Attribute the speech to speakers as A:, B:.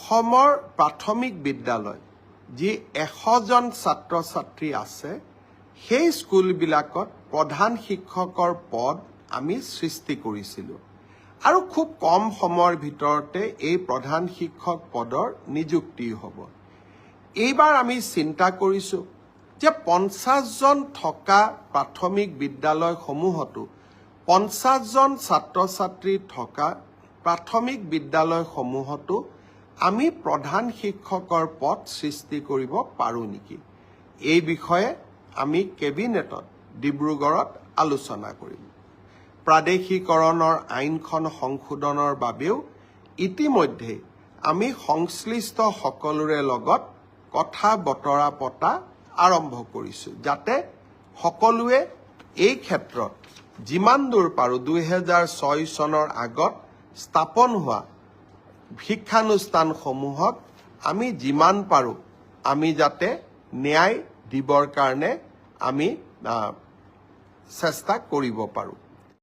A: অসমৰ প্ৰাথমিক বিদ্যালয় যি 100জন ছাত্ৰ ছাত্ৰী আছে সেই স্কুলবিলাকত প্ৰধান শিক্ষকৰ পদ আমি সৃষ্টি কৰিছিলোঁ আৰু খুব কম সময়ৰ ভিতৰতে এই প্ৰধান শিক্ষক পদৰ নিযুক্তি হ'ব এইবাৰ আমি চিন্তা কৰিছোঁ যে 50জন থকা প্ৰাথমিক বিদ্যালয়সমূহতো 50জন ছাত্ৰ ছাত্ৰী থকা প্ৰাথমিক বিদ্যালয়সমূহতো আমি প্ৰধান শিক্ষকৰ পদ সৃষ্টি কৰিব পাৰোঁ নেকি এই বিষয়ে আমি কেবিনেটত ডিব্ৰুগড়ত আলোচনা কৰিম প্ৰাদেশিকৰণৰ আইনখন সংশোধনৰ বাবেও ইতিমধ্যে আমি সংশ্লিষ্ট সকলোৰে লগত কথা বতৰা পতা আৰম্ভ কৰিছোঁ যাতে সকলোৱে এই ক্ষেত্ৰত যিমান দূৰ পাৰোঁ 2006 চনৰ আগত স্থাপন হোৱা শিক্ষানুষ্ঠানসমূহক আমি যিমান পাৰোঁ আমি যাতে ন্যায় দিবৰ কাৰণে আমি চেষ্টা কৰিব পাৰোঁ